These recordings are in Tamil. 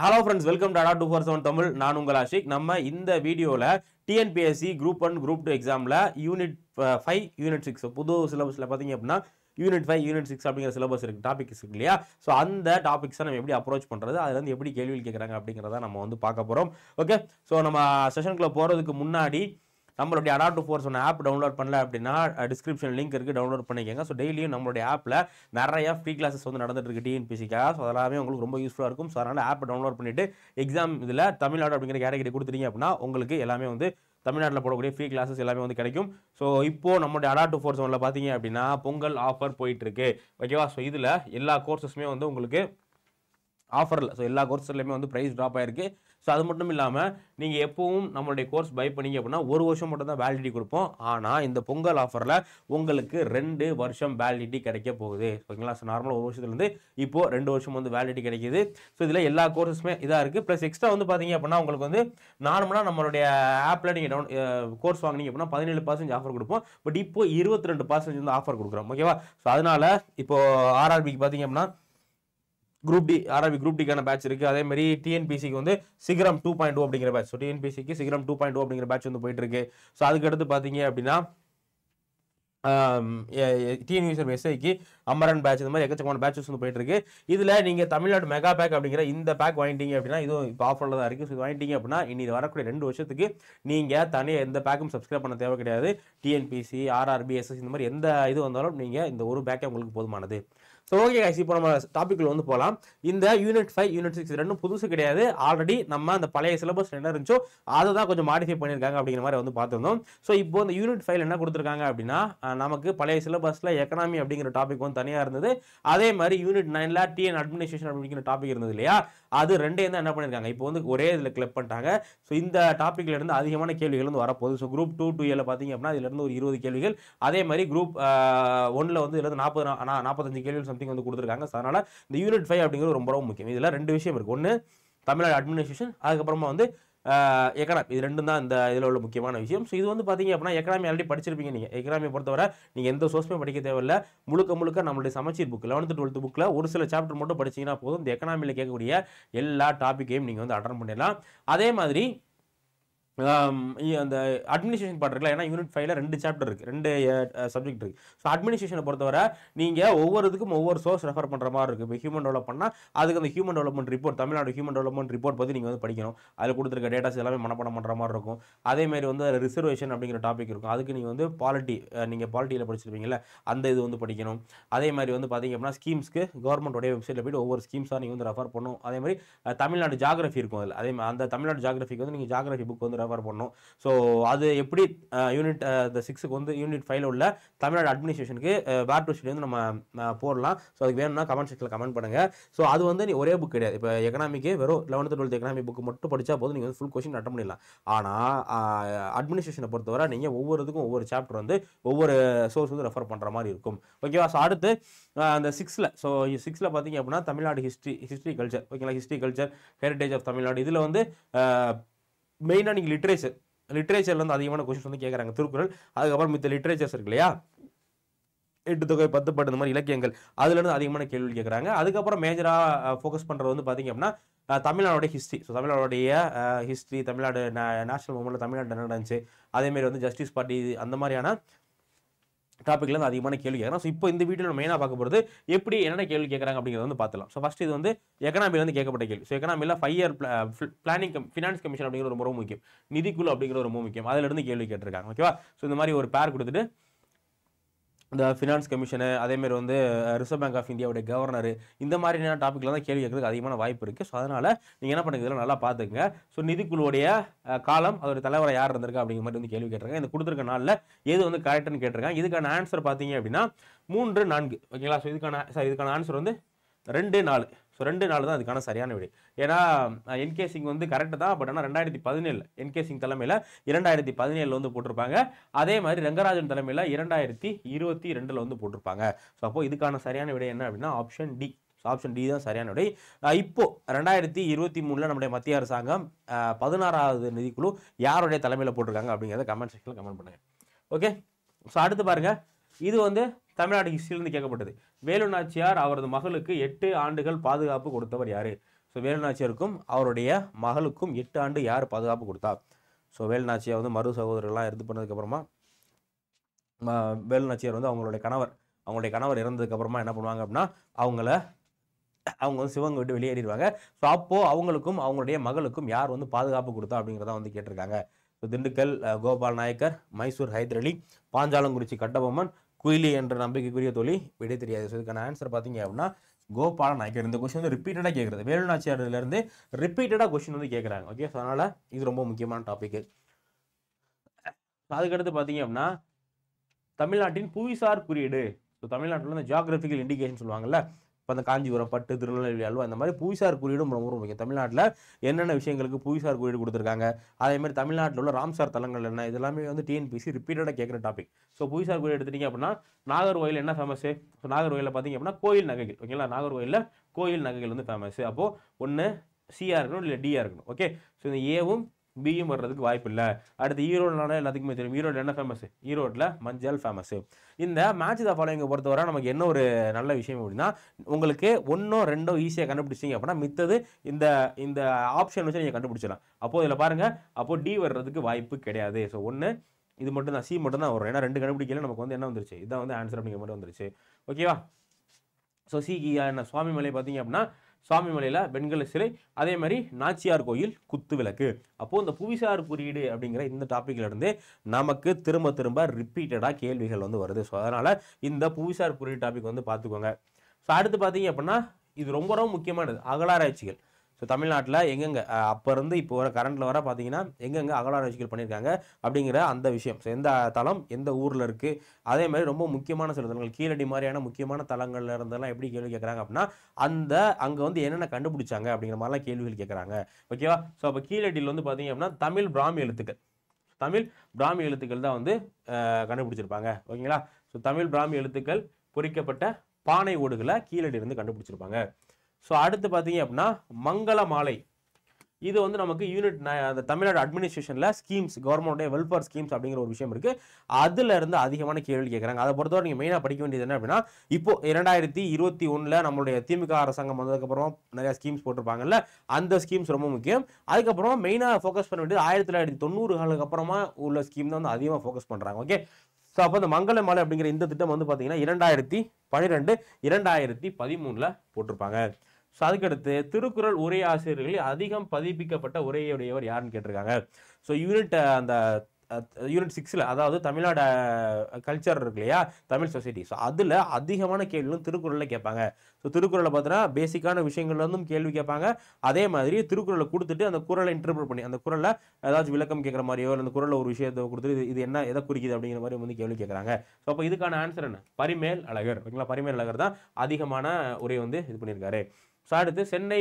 ஹலோ ஃப்ரெண்ட்ஸ், வெல்கம் டு அடா 247 தமிழ். நான் உங்கள் ஆஷிக். நம்ம இந்த வீடியோவில் டிஎன்பிஎஸ்சி குரூப் 1 குரூப் 2 எக்ஸாமில் யூனிட் 5 யூனிட் 6 புது சிலபஸில் பார்த்தீங்க அப்படின்னா யூனிட் 5 யூனிட் 6 அப்படிங்கிற சிலபஸ் இருக்குது, டாபிக்ஸ் இருக்கு இல்லையா? ஸோ அந்த டாபிக்ஸை நம்ம எப்படி அப்ரோச் பண்ணுறது, அதுல இருந்து எப்படி கேள்விகள் கேட்குறாங்க அப்படிங்கிறத நம்ம வந்து பார்க்க போகிறோம். ஓகே, ஸோ நம்ம செஷனுக்குள்ள போகிறதுக்கு முன்னாடி நம்மளுடைய அடா 247 ஆப் டவுன்லோட் பண்ணல அப்படின்னா டிஸ்கிரிப்ஷன் லிங்க் இருக்குது, டவுன்லோட் பண்ணிக்கோங்க. ஸோ டெய்லியும் நம்மளுடைய ஆப்பில் நிறைய ஃப்ரீ கிளாஸஸ் வந்து நடந்துட்டு இருக்கு டிஎன்பிசிக்காக. ஸோ அதெல்லாமே உங்களுக்கு ரொம்ப யூஸ்ஃபுல்லாக இருக்கும். ஸோ அதனால் ஆப் டவுன்லோட் பண்ணிவிட்டு எக்ஸாம் இதில் தமிழ்நாடு அப்படிங்கிற கேட்டகரி கொடுத்துட்டீங்க அப்படின்னா உங்களுக்கு எல்லாமே வந்து தமிழ்நாட்டில் போடக்கூடிய ஃப்ரீ கிளாஸஸ் எல்லாமே வந்து கிடைக்கும். ஸோ இப்போது நம்மளுடைய அடா 247 பார்த்தீங்க அப்படின்னா பொங்கல் ஆஃபர் போயிட்டுருக்கு. ஓகேவா? ஸோ இதில் எல்லா கோர்சஸுமே வந்து உங்களுக்கு ஆஃபரில், ஸோ எல்லா கோர்ஸ்லையுமே வந்து ப்ரைஸ் ட்ராப் ஆகிருக்கு. ஸோ அது மட்டும் இல்லாமல் நீங்கள் எப்பவும் நம்மளுடைய கோர்ஸ் பை பண்ணிங்க அப்படின்னா ஒரு வருஷம் மட்டும் தான் வேலிடிட்டி கொடுப்போம். ஆனால் இந்த பொங்கல் ஆஃபரில் உங்களுக்கு 2 வருஷம் வேலிடிட்டி கிடைக்க போகுது. ஓகேங்களா? ஸோ நார்மலாக ஒரு வருஷத்துலேருந்து இப்போது 2 வருஷம் வந்து வேலிடிட்டி கிடைக்கிது. ஸோ இதில் எல்லா கோர்ஸஸுமே இதாக இருக்குது. ப்ளஸ் எக்ஸ்ட்ரா வந்து பார்த்தீங்க அப்படின்னா உங்களுக்கு வந்து நார்மலாக நம்மளுடைய ஆப்பில் நீங்கள் கோர்ஸ் வாங்கினீங்க அப்படின்னா 17% ஆஃபர் கொடுப்போம். பட் இப்போ 22% வந்து ஆஃபர் கொடுக்குறோம். ஓகேவா? ஸோ அதனால் இப்போது ஆர்ஆர்பிக்கு பார்த்தீங்க அப்படின்னா குரூப் டி, ஆர்ஆர்பி குரூப் டிக்கான பேட்ச் இருக்குது. அதே மாதிரி டிஎன்பிசிக்கு வந்து சிகரம் 2.0 அப்படிங்கிற பேட்ச். ஸோ டிஎன்பிசிக்கு சிகரம் 2.0 அப்படிங்கிற பேட்ச் வந்து போயிட்டு இருக்கு. ஸோ அதுக்கடுத்து பார்த்தீங்க அப்படின்னா டிஎன்யூஎஸ்எம் எஸ்ஐக்கு அமரன் பேட்ச், இந்த மாதிரி எக்கச்சக்கமான பேட்சஸ் வந்து போயிட்டு இருக்கு. இதில் நீங்கள் தமிழ்நாடு மெகா பேக் அப்படிங்கிற இந்த பேக் வாங்கிட்டீங்க அப்படின்னா இதுவும் இப்போ ஆஃபரில் தான் இருக்குது. ஸோ வாங்கிட்டீங்க அப்படின்னா இனி வரக்கூடிய 2 வருஷத்துக்கு நீங்கள் தனியாக எந்த பேக்கும் சப்ஸ்கிரைப் பண்ண தேவை கிடையாது. டிஎன்பிசி, ஆர்ஆர்பி, எஸ்எஸ் இந்த மாதிரி எந்த இது வந்தாலும் நீங்கள் இந்த ஒரு பேக்கே உங்களுக்கு போதுமானது. ஸோ ஓகே கைஸ், இப்போ நம்ம டாபிக்ல வந்து போகலாம். இந்த யூனிட் 5 யூனிட் 6 ரெண்டும் புதுசு கிடையாது. ஆல்ரெடி நம்ம அந்த பழைய சிலபஸ் என்ன இருந்துச்சோ அதை தான் கொஞ்சம் மாடிஃபை பண்ணியிருக்காங்க அப்படிங்கிற மாதிரி வந்து பார்த்துருந்தோம். ஸோ இப்போ இந்த யூனிட் 5 என்ன கொடுத்துருக்காங்க அப்படின்னா நமக்கு பழைய சிலபஸில் எக்கனாமி அப்படிங்கிற டாபிக் வந்து தனியாக இருந்தது. அதே மாதிரி யூனிட் 9ல டிஎன் அட்மினிஸ்ட்ரேஷன் அப்படிங்கிற டாபிக் இருந்தது இல்லையா? அது ரெண்டையும் தான் என்ன பண்ணியிருக்காங்க, இப்போ வந்து ஒரே இதில் கிளப் பண்ணிட்டாங்க. ஸோ இந்த டாப்பிக்ல இருந்து அதிகமான கேள்விகள் வந்து வரப்போகுது. ஸோ குரூப் 2 2Aல பார்த்தீங்க அப்படின்னா இதுல இருந்து ஒரு 20 கேள்விகள், அதே மாதிரி குரூப் 1ல வந்து இதுல இருந்து 45 கேள்விகள் சம்திங் வந்து கொடுத்துருக்காங்க. அதனால இந்த யூனிட் 5 அப்படிங்கிறது ரொம்ப ரொம்ப முக்கியம். இதுல 2 விஷயம் இருக்கு. ஒன்று தமிழ்நாடு அட்மினிஸ்ட்ரேஷன், அதுக்கப்புறமா வந்து எக்கனாமி. இது ரெண்டும் தான் இந்த இதில் உள்ள முக்கியமான விஷயம். ஸோ இது வந்து பார்த்தீங்க அப்படின்னா எக்கனாமி ஆல்ரெடி படிச்சிருப்பீங்க. நீங்கள் எக்கனாமியை பொறுத்தவரை நீங்கள் எந்த சோர்ஸுமே படிக்க தேவையில்லை. முழுக்க நம்மளுடைய சமச்சீர் புக் 11th 12th புக்கில் ஒரு சில சாப்டர் மட்டும் படிச்சிங்கன்னா போதும். இந்த எக்கனாமியில் கேட்கக்கூடிய எல்லா டாப்பிக்கையும் நீங்கள் வந்து அட்டன் பண்ணிடலாம். அதே மாதிரி அந்த அட்மினிஸ்ட்ரேஷன் பார்ட் இருக்குல்ல, ஏன்னா யூனிட் 5ல 2 சாப்டர் இருக்குது, 2 சப்ஜெக்ட் இருக்குது. ஸோ அட்மினிஸ்ட்ரேஷனை பொறுத்தவரை நீங்கள் ஒவ்வொருத்துக்கும் ஒவ்வொரு சோர்ஸ் ரெஃபர் பண்ணுற மாதிரி இருக்குது. இப்போ ஹியூமன் டெவலப் பண்ணால் அதுக்கு அந்த human development report, Tamil Nadu human development report பற்றி நீங்கள் வந்து படிக்கணும். அதில் கொடுத்துருக்க டேட்டாஸ் எல்லாமே மனப்பாடம் பண்ணுற மாதிரி இருக்கும். அதேமாதிரி வந்து ரிசர்வேஷன் அப்படிங்கிற டாபிக் இருக்கும். அதுக்கு நீங்கள் வந்து பாலிட்டி, நீங்கள் பாலிட்டியில் படிச்சிருப்பீங்களா, அந்த இது வந்து படிக்கணும். அதே மாதிரி வந்து பார்த்தீங்க அப்படின்னா ஸ்கீம்ஸ்க்கு கவர்மெண்ட்டோடைய வெப்சைட்டில் போய்ட்டு ஒவ்வொரு ஸ்கீம்ஸாக நீங்கள் வந்து ரெஃபர் பண்ணணும். அதே மாதிரி தமிழ்நாடு ஜாகிரஃபி இருக்கும். அதில் அதே மாதிரி அந்த தமிழ்நாடு ஜாகிரஃபிக்கு வந்து நீங்கள் ஜாகிரஃபி புக் வந்து ரெஃபர் பண்ணணும். ஸோ அது எப்படி யூனிட் 6க்கு வந்து யூனிட் 5ல உள்ள தமிழ்நாடு அட்மினிஸ்ட்ரேஷனுக்கு வேர் டு ஸ்டடி வந்து நம்ம போடலாம். ஸோ அதுக்கு வேணும்னா கமெண்ட் செக்ஷனில் கமெண்ட் பண்ணுங்க. ஸோ அது வந்து ஒரே புக் கிடையாது. இப்போ எக்கனாமிக்கு வெறும் 11th 12th எக்கனாமி புக் மட்டும் படித்தா போதும், நீங்கள் வந்து ஃபுல் கொஸ்டின் அட்டன் பண்ணிடலாம். ஆனால் அட்மினிஸ்ட்ரேஷனை பொறுத்தவரை நீங்கள் ஒவ்வொருத்துக்கும் ஒவ்வொரு சாப்டர் வந்து ஒவ்வொரு சோர்ஸ் வந்து ரெஃபர் பண்ணுற மாதிரி இருக்கும். ஓகேவா? ஸோ அடுத்து அந்த 6ல, ஸோ 6ல பார்த்தீங்க அப்படின்னா தமிழ்நாடு ஹிஸ்ட்ரி கல்ச்சர். ஓகேங்களா? History culture, heritage of Tamil Nadu. இதில் வந்து மெயினாக நீங்கள் லிட்ரேச்சர்ல வந்து அதிகமான கொஸ்டின்ஸ் வந்து கேட்குறாங்க. திருக்குறள், அதுக்கப்புறம் மித்த லிட்ரேச்சர்ஸ் இருக்கு இல்லையா, 8 தொகை 10 பாட்டு இந்த மாதிரி இலக்கியங்கள், அதுலேருந்து அதிகமான கேள்வி கேட்குறாங்க. அதுக்கப்புறம் மேஜராக ஃபோக்கஸ் பண்ணுறது வந்து பார்த்தீங்க அப்படின்னா தமிழ்நாடுடைய ஹிஸ்ட்ரி. ஸோ தமிழ்நாடுடைய ஹிஸ்ட்ரி, தமிழ்நாடு நேஷனல் மூமெண்ட்டில் தமிழ்நாடு என்ன நடந்துச்சு, அதேமாரி வந்து ஜஸ்டிஸ் பார்ட்டி, அந்த மாதிரியான டாப்பிக்லேருந்து அதிகமான கேள்வி கேட்குறோம். ஸோ இப்போ இந்த வீடியோவில் மெயினாக பார்க்க போகிறது எப்படி என்னென்ன கேள்வி கேட்குறாங்க அப்படிங்கிறத வந்து பார்த்துலாம். ஸோ ஃபஸ்ட் இது வந்து எக்கனாமிலேருந்து கேட்கப்பட்ட கேள்வி. ஸோ எக்கனாமியில் 5 இயர் பிளானிங் ஃபினான்ஸ் கமிஷன் அப்படிங்கிற ரொம்ப முக்கியம், நிதிக்குழு அப்படிங்கிற ரொம்ப முக்கியம், அதிலிருந்து கேள்வி கேட்டிருக்காங்க. ஓகேவா? ஸோ இந்த மாதிரி ஒரு பேர் கொடுத்துட்டு இந்த ஃபினான்ஸ் கமிஷனு, அதேமாதிரி வந்து ரிசர்வ் பேங்க் ஆஃப் இந்தியாவுடைய கவர்னர், இந்த மாதிரியான டாப்பிக்கில் தான் கேள்வி கேட்கறதுக்கு அதிகமான வாய்ப்பு இருக்குது. ஸோ அதனால் நீங்கள் என்ன பண்ணுங்க, இதெல்லாம் நல்லா பார்த்துக்குங்க. ஸோ நிதிக்குழுவுடைய காலம், அதோட தலைவரை யார் இருந்திருக்கா அப்படிங்கிற மாதிரி வந்து கேள்வி கேட்டிருக்காங்க. இந்த கொடுத்துருக்க நாளில் எது வந்து கரெக்டுன்னு கேட்டிருக்காங்க. இதுக்கான ஆன்சர் பார்த்தீங்க அப்படின்னா 3 4. ஓகேங்களா? ஸோ இதுக்கான ஆன்சர் வந்து 2 4. ஸோ 2 4 தான் அதுக்கான சரியான விடை. ஏன்னா என்கே சிங் வந்து கரெக்டு தான். பட் ஆனால் 2017 என்கே சிங் தலைமையில் 2017 வந்து போட்டிருப்பாங்க. அதே மாதிரி ரங்கராஜன் தலைமையில் 2022 வந்து போட்டிருப்பாங்க. ஸோ அப்போ இதுக்கான சரியான விடை என்ன அப்படின்னா option D. So option D தான் சரியான விடை. இப்போ 2023 நம்முடைய மத்திய அரசாங்கம் 16வது நிதிக்குழு யாருடைய தலைமையில் போட்டிருக்காங்க அப்படிங்கிறத கமெண்ட் செக்ஷனில் கமெண்ட் பண்ணுங்க. ஓகே? ஸோ அடுத்து பாருங்க, இது வந்து தமிழ்நாடு ஹிஸ்டரியிலிருந்து கேட்கப்பட்டது. வேலு நாச்சியார் அவரது மகளுக்கு 8 ஆண்டுகள் பாதுகாப்பு கொடுத்தவர் யாரு? ஸோ வேலுநாச்சியாருக்கும் அவருடைய மகளுக்கும் 8 ஆண்டு யார் பாதுகாப்பு கொடுத்தா? ஸோ வேலுநாச்சியார் வந்து மறு சகோதரர்கள்லாம் இருந்து பண்ணதுக்கப்புறமா வேலுநாச்சியார் வந்து அவங்களுடைய கணவர் இறந்ததுக்கப்புறமா என்ன பண்ணுவாங்க அப்படின்னா அவங்க வந்து சிவகங்கை விட்டு வெளியேறிடுவாங்க. ஸோ அப்போது அவங்களுக்கும் அவங்களுடைய மகளுக்கும் யார் வந்து பாதுகாப்பு கொடுத்தா அப்படிங்கிறத வந்து கேட்டிருக்காங்க. ஸோ திண்டுக்கல் கோபால் நாயக்கர், மைசூர் ஹைதர் அலி, பாஞ்சாலங்குறிச்சி கட்டபொம்மன், குயிலி என்ற நம்பிக்கைக்குரிய தோழி, விடை தெரியாது. ஸோ இதுக்கான ஆன்சர் பார்த்தீங்க அப்படின்னா கோபால நாயக்கர். இந்த கொஸ்டின் வந்து ரிப்பீட்டடாக கேட்குறது, வேலுநாச்சியார்லேருந்து ரிப்பீட்டடாக கொஸ்டின் வந்து கேட்குறாங்க. ஓகே, ஸோ அதனால் இது ரொம்ப முக்கியமான டாபிக். அதுக்கடுத்து பார்த்தீங்க அப்படின்னா தமிழ்நாட்டின் புவிசார் குறியீடு. ஸோ தமிழ்நாட்டில் இந்த ஜியாகிரபிக்கல் இண்டிகேஷன் சொல்லுவாங்கல்ல, இப்போ அந்த காஞ்சிபுரம் பட்டு, திருநெல்வேலி அல்வா, இந்த மாதிரி புவிசார் குறியீடும் ரொம்ப முக்கியம். தமிழ்நாட்டில் என்னென்ன விஷயங்களுக்கு புவிசார் குறியீடு கொடுத்துருக்காங்க, அதே மாதிரி தமிழ்நாட்டில் உள்ள ராம்சார் தலங்கள் என்ன, இதெல்லாமே வந்து டிஎன்பிசி ரிப்பீட்டடாக கேட்குற டாபிக். ஸோ புவிசார் குறியீடு எடுத்துட்டீங்க அப்படின்னா நாகர்கோயில் என்ன ஃபேமஸு? ஸோ நாகர்கோயிலில் பார்த்தீங்க அப்படின்னா கோயில் நகைகள். ஓகேங்களா, நாகர்கோயிலில் கோயில் நகைகள் வந்து ஃபேமஸ். அப்போது ஒன்று சிஆர் இருக்கணும், இல்லை டிஆர் இருக்கணும். ஓகே, ஸோ இந்த ஏவும் பியும் வர்றதுக்கு வாய்ப்பு இல்லை. அடுத்து ஈரோடுனால எல்லாத்துக்குமே தெரியும், ஈரோடு என்ன ஃபேமஸ்? ஈரோட்டில் மஞ்சள் ஃபேமஸ். இந்த மேட்ச் த ஃபாலோயிங்கை பொறுத்தவரை நமக்கு என்ன ஒரு நல்ல விஷயம் அப்படின்னா, உங்களுக்கு 1 2 ஈஸியாக கண்டுபிடிச்சிங்க அப்படின்னா மித்தது இந்த இந்த ஆப்ஷன் வச்சு நீங்கள் கண்டுபிடிச்சிடலாம். அப்போது இதில் பாருங்கள், அப்போது டி வர்றதுக்கு வாய்ப்பு கிடையாது. ஸோ 1 இது மட்டும் தான், சி மட்டும் தான் வரும். ஏன்னா 2 கண்டுபிடிக்கல, நமக்கு வந்து என்ன வந்துருச்சு, இதான் வந்து ஆன்சர் அப்படிங்கிற மாதிரி வந்துருச்சு. ஓகேவா? ஸோ சிக்கு என்ன சுவாமிமலை பார்த்தீங்க அப்படின்னா சுவாமிமலையில் வெண்கல சிலை, அதே மாதிரி நாச்சியார் கோயில் குத்து விளக்கு. அப்போது இந்த புவிசார் குறியீடு அப்படிங்கிற இந்த டாப்பிக்கில் இருந்து நமக்கு திரும்ப ரிப்பீட்டடாக கேள்விகள் வந்து வருது. ஸோ அதனால் இந்த புவிசார் குறியீடு டாபிக் வந்து பார்த்துக்கோங்க. ஸோ அடுத்து பார்த்தீங்க அப்படின்னா இது ரொம்ப ரொம்ப முக்கியமானது, அகழாராய்ச்சிகள். ஸோ தமிழ்நாட்டில் எங்கெங்கே அப்போ இருந்து இப்போ வர கரண்டில் வர பார்த்தீங்கன்னா எங்கெங்கே அகழாராய்ச்சிகள் பண்ணியிருக்காங்க அப்படிங்கிற அந்த விஷயம். ஸோ எந்த தளம் எந்த ஊரில் இருக்குது, அதே மாதிரி ரொம்ப முக்கியமான சில தலங்கள், கீழடி மாதிரியான முக்கியமான தலங்கள்ல இருந்தெல்லாம் எப்படி கேள்வி கேட்குறாங்க அப்படின்னா அங்கே வந்து என்னென்ன கண்டுபிடிச்சாங்க அப்படிங்கிற மாதிரிலாம் கேள்விகள் கேட்குறாங்க. ஓகேவா? ஸோ அப்போ கீழடியில் வந்து பார்த்தீங்க அப்படின்னா தமிழ் பிராமி எழுத்துக்கள் தான் வந்து கண்டுபிடிச்சிருப்பாங்க. ஓகேங்களா? ஸோ தமிழ் பிராமி எழுத்துக்கள் பொறிக்கப்பட்ட பானை ஓடுகளை கீழடியிலிருந்து கண்டுபிடிச்சிருப்பாங்க. ஸோ அடுத்து பார்த்தீங்க அப்படின்னா மங்கள மாலை. இது வந்து நமக்கு யூனிட் அந்த தமிழ்நாடு அட்மினிஸ்ட்ரேஷனில் ஸ்கீம்ஸ், கவர்மெண்ட்டோட வெல்ஃபேர் ஸ்கீம்ஸ் அப்படிங்கிற ஒரு விஷயம் இருக்குது. அதில் இருந்து அதிகமான கேள்வி கேட்குறாங்க. அதை பொறுத்தவரை நீங்கள் மெயினாக படிக்க வேண்டியது என்ன அப்படின்னா, இப்போ 2021 நம்மளுடைய திமுக அரசாங்கம் வந்ததுக்கப்புறம் நிறையா ஸ்கீம்ஸ் போட்டிருப்பாங்கல்ல, அந்த ஸ்கீம்ஸ் ரொம்ப முக்கியம். அதுக்கப்புறம் மெயினாக ஃபோக்கஸ் பண்ண வேண்டியது 1990 அப்புறமா உள்ள ஸ்கீம் தான் வந்து அதிகமாக ஃபோக்கஸ் பண்ணுறாங்க. ஓகே, ஸோ அப்போ இந்த மங்கள மாலை அப்படிங்கிற இந்த திட்டம் வந்து பார்த்தீங்கன்னா 2012 2013 போட்டிருப்பாங்க. ஸோ அதுக்கடுத்து திருக்குறள் உரை ஆசிரியர்களில் அதிகம் பதிப்பிக்கப்பட்ட உரையுடையவர் யாருன்னு கேட்டிருக்காங்க. ஸோ யூனிட் 6 அதாவது தமிழ்நாடு கல்ச்சர் இருக்கு இல்லையா, தமிழ் சொசைட்டி. ஸோ அதில் அதிகமான கேள்விகளும் திருக்குறளில் கேட்பாங்க. ஸோ திருக்குறளை பார்த்தீங்கன்னா பேசிக்கான விஷயங்கள்லேருந்தும் கேள்வி கேட்பாங்க. அதே மாதிரி திருக்குறளை கொடுத்துட்டு அந்த குறளை இன்டர்பிரட் பண்ணி அந்த குறளை ஏதாச்சும் விளக்கம் கேட்குற மாதிரியோ, அந்த குறளை ஒரு விஷயத்தை கொடுத்துட்டு இது என்ன எதை குறிக்குது அப்படிங்கிற மாதிரி வந்து கேள்வி கேட்குறாங்க. ஸோ அப்போ இதுக்கான ஆன்சர் என்ன? பரிமேல் அழகர். ஓகேங்களா, பரிமேல் அழகர் தான் அதிகமான உரை வந்து இது பண்ணியிருக்காரு. ஸோ அடுத்து சென்னை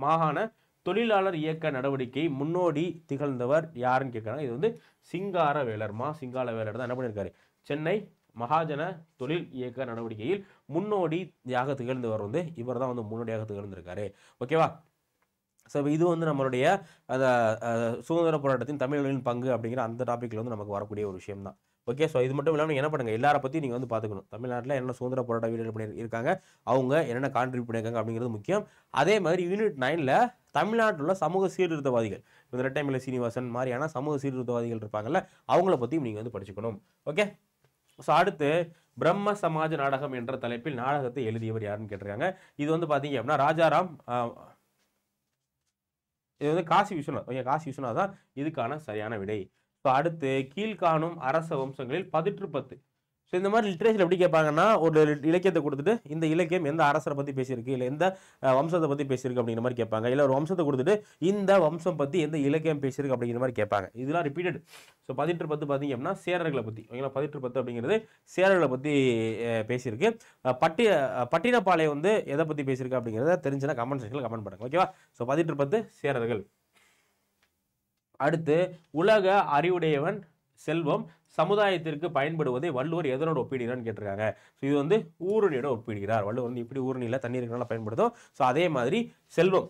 மாகாண தொழிலாளர் இயக்க நடவடிக்கை முன்னோடி திகழ்ந்தவர் யாருன்னு கேட்குறாங்க. இது வந்து சிங்காரவேலர், சிங்காரவேலர் தான் என்ன பண்ணியிருக்காரு, சென்னை மகாஜன தொழில் இயக்க நடவடிக்கையில் முன்னோடியாக திகழ்ந்தவர் வந்து இவர் தான் வந்து முன்னோடியாக திகழ்ந்திருக்காரு. ஓகேவா? ஸோ இது வந்து நம்மளுடைய அந்த சுதந்திர போராட்டத்தின் தமிழர்களின் பங்கு அப்படிங்கிற அந்த டாப்பிக்கில் வந்து நமக்கு வரக்கூடிய ஒரு விஷயம் தான். ஓகே, ஸோ இது மட்டும் இல்லாமல் என்ன பண்ணுங்கள், எல்லாரை பற்றி நீங்கள் வந்து பார்த்துக்கணும். தமிழ்நாட்டில் என்ன சுதந்திர போராட்ட வீரர்கள் பண்ணி இருக்காங்க, அவங்க என்னென்ன கான்ட்ரிபியூட் பண்ணியிருக்காங்க அப்படிங்கிறது முக்கியம். அதே மாதிரி யூனிட் 9 தமிழ்நாட்டில் உள்ள சமூக சீர்திருத்தவாதிகள், இந்த ரெட்டைமலை சீனிவாசன் மாதிரியான சமூக சீர்திருத்தவாதிகள் இருப்பாங்கல்ல, அவங்கள பற்றியும் நீங்கள் வந்து படிச்சுக்கணும். ஓகே, ஸோ அடுத்து பிரம்ம சமாஜ நாடகம் என்ற தலைப்பில் நாடகத்தை எழுதியவர் யாருன்னு கேட்டிருக்காங்க. இது வந்து பார்த்தீங்க அப்படின்னா ராஜாராம், இது வந்து காசி விஸ்வநாத். ஓகே, காசி விஸ்வநாத் தான் இதுக்கான சரியான விடை. ஸோ அடுத்து கீழ்காணும் அரச வம்சங்களில் 10 ஸோ இந்த மாதிரி லிட்ரேச்சர் எப்படி கேட்பாங்கன்னா, ஒரு இலக்கியத்தை கொடுத்துட்டு இந்த இலக்கியம் எந்த அரசரை பற்றி பேசியிருக்கு, இல்லை எந்த வம்சத்தை பற்றி பேசியிருக்கு அப்படிங்கிற மாதிரி கேட்பாங்க. இல்லை ஒரு வம்சத்தை கொடுத்துட்டு இந்த வம்சம் பற்றி எந்த இலக்கியம் பேசியிருக்கு அப்படிங்கிற மாதிரி கேட்பாங்க. இதெல்லாம் ரிப்பீட்டட். ஸோ 10 பார்த்தீங்க அப்படின்னா சேரர்களை பற்றி. ஓகேங்களா, 10 அப்படிங்கிறது சேரர்களை பற்றி பேசியிருக்கு. பட்டினப்பாளையம் வந்து எதை பற்றி பேசியிருக்கு அப்படிங்கிறத தெரிஞ்சுன்னா கமெண்ட் செக்ஷனில் கமெண்ட் பண்ணுங்க. ஓகேவா? ஸோ 10 சேரர்கள். அடுத்து உலக அறிவுடையவன் செல்வம் சமுதாயத்திற்கு பயன்படுவதை வள்ளுவர் எதனோட ஒப்பிடுகிறான்னு கேட்டிருக்காங்க. ஸோ இது வந்து ஊரணியோட ஒப்பிடுகிறார். வள்ளுவர் வந்து இப்படி ஊரணியில் தண்ணீர் பயன்படுத்தும். ஸோ அதே மாதிரி செல்வம்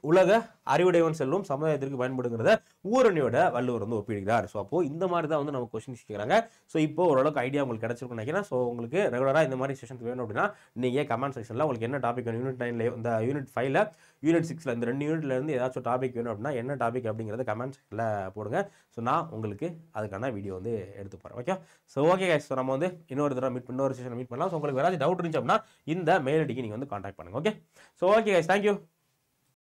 உலக அறிவுடையவன் செல்வம் சமுதாயத்திற்கு பயன்படுங்கிறத ஊரணியோட வள்ளுவர் வந்து ஒப்பிடுகிறார். ஸோ அப்போ இந்த மாதிரி தான் வந்து நம்ம கொஸ்டின்ஸ் கேட்குறாங்க. ஸோ இப்போ ஓரளவுக்கு ஐடியா உங்களுக்கு கிடைச்சிருக்கும்னு நினைக்கிறேன். ஸோ உங்களுக்கு ரெகுலராக இந்த மாதிரி செஷன்ஸ் வேணும் அப்படின்னா நீங்கள் கமெண்ட் செக்ஷனில் உங்களுக்கு என்ன டாபிக் வேணும், யூனிட் 9ல இந்த யூனிட் 5ல யூனிட் 6ல இந்த 2 யூனிட்ல இருந்து ஏதாச்சும் டாபிக் வேணும் அப்படின்னா என்ன டாபிக் அப்படிங்கிறத கமெண்ட் செக்ஷனில் போடுங்க. ஸோ நான் உங்களுக்கு அதுக்கான வீடியோ வந்து எடுத்து போகிறேன். Okay. So okay guys, so நம்ம வந்து இன்னொரு தடவை இன்னொரு செஷன் மீட் பண்ணலாம். ஸோ உங்களுக்கு ஏதாச்சும் டவுட் இருந்துச்சு அப்படின்னா இந்த மெயில் ஐடிக்கு நீங்கள் வந்து கான்டாக்ட் பண்ணுங்க. Okay. So okay guys, thank you.